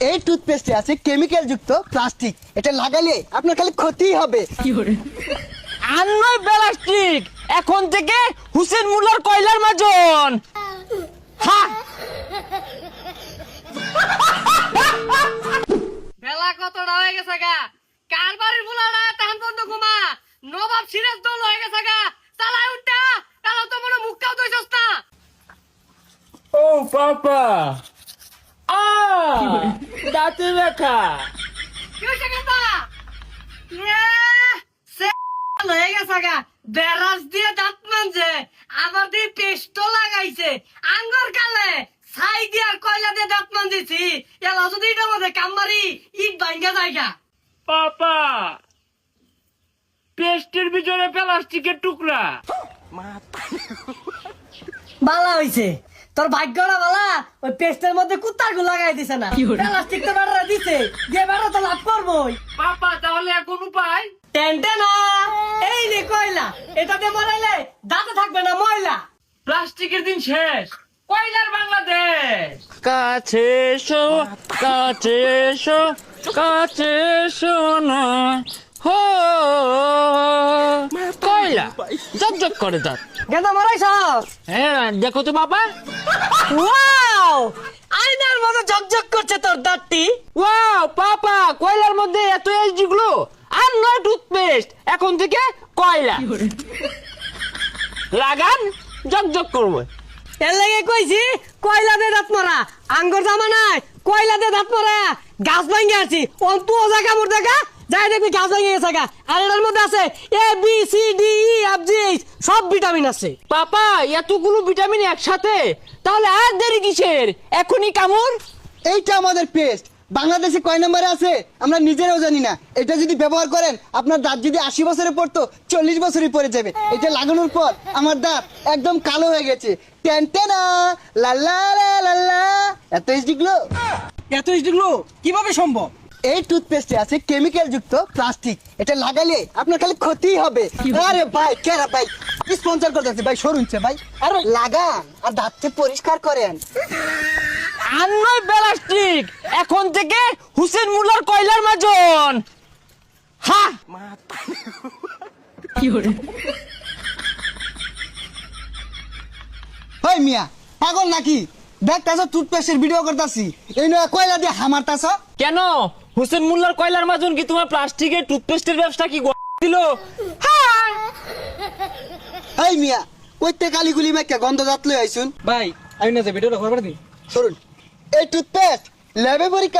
এই টুথপেস্টে আছে কেমিক্যাল যুক্ত প্লাস্টিক, এটা লাগালে আপনার খালি ক্ষতিই হবে। আর নয় প্লাস্টিক, এখন থেকে হুসেন মুল্লার কয়লার মাজন। হ্যাঁ, বেলা কতটা হয়ে গেছে গা, কার বাড়ির বুলাটা তাহান বন্ধ ঘুমা, নবাব সিরাজ দল হয়ে গেছে গা, চালাই উঠটা, কালো তো মনে মুখটাও দইছস না। ও পাপা, দাঁতে ব্যথা। কি হইছে কথা? সে হয়ে গেছে গা, বেরাস দিয়ে দাঁত মানছে, আবার দিয়ে পেস্ট লাগাইছে, আঙ্গর কালে ছাই দিয়ে কয়লা দিয়ে দাঁত মানতেছি, এলা যদি এটা মধ্যে কামবারি ইট ভাঙ্গা জায়গা। পাপা, পেস্টের ভিতরে প্লাস্টিকের টুকরা। বালা হইছে তোর ভাগ্যটা বালা, ওই পেস্টের মধ্যে কুত্তার গু লাগাই দিছে না, প্লাস্টিক তো বেড়া দিছে, যে বেড়া তো লাভ করবোই। পাপা, তাহলে এখন উপায়? টেনটে না, এই রে কয়লা, এটাতে মরাইলে দাঁতে থাকবে না ময়লা। প্লাস্টিকের দিন শেষ, কয়লার বাংলাদেশ। কাছে এসো, কাছে এসো, কাছে এসো না, হো কয়লা ঝকঝক করে দাঁত। গেন্দা মরাইছস? হ্যাঁ, দেখো তো বাবা। ওয়াও, আয়নার মতো ঝকঝক করছে তোর দাঁতটি। ওয়াও পাপা, কয়লার মধ্যে এত এইচডি গ্লো, আর নয় টুথপেস্ট, এখন থেকে কয়লা লাগান, ঝকঝক করবে। এর লাগে কইছি কয়লা দিয়ে দাঁত মারা, আঙ্গুর জামা নাই, কয়লা দিয়ে দাঁত মারা, গাছ ভাঙ্গে আছি, অন্তু ওজা কামড় দেখা যাই দেখবি গাছ ভেঙে গেছে গা। আর এটার মধ্যে আছে A B C D E F G H, সব ভিটামিন আছে। পাপা, এতগুলো ভিটামিন একসাথে, তাহলে আর দেরি কিসের, এখনই কামড়। এইটা আমাদের পেস্ট, বাংলাদেশে কয় নম্বরে আছে আমরা নিজেরাও জানি না। এটা যদি ব্যবহার করেন, আপনার দাঁত যদি 80 বছরে পড়তো 40 বছরই পড়ে যাবে। এটা লাগানোর পর আমার দাঁত একদম কালো হয়ে গেছে। টেনটেনা লাল্লা লাল্লা, এত এইচডিগুলো। এত এইচডিগুলো কিভাবে সম্ভব? এই টুথপেস্টে আছে কেমিক্যাল যুক্ত প্লাস্টিক, এটা লাগালে আপনার খালি ক্ষতিই হবে। আরে ভাই, কেরা ভাই স্পন্সর করতেছে ভাই, সরুনছে ভাই, আরে লাগান আর দাঁতকে পরিষ্কার করেন। আর নয় প্লাস্টিক, এখন থেকে হুসেন মুল্লার কয়লার মাজন। হ্যাঁ, ওই মিয়া পাগল নাকি? দেখতাছ টুথপেস্টের ভিডিও করতাছি, এই নয় কয়লা দিয়ে হামারতাছ। কেন হুসেন মুল্লার কয়লার মাজন কি তোমার প্লাস্টিকের টুথপেস্টের ব্যবসা কি দিল? এই মিয়া কইতে কালিগুলি মাইকা গন্ধ দাঁত লই আইছুন। ভাই আমি না যে ভিডিওটা করবার দিন। সরুন, এই টুথপেস্ট ল্যাবে পরীক্ষা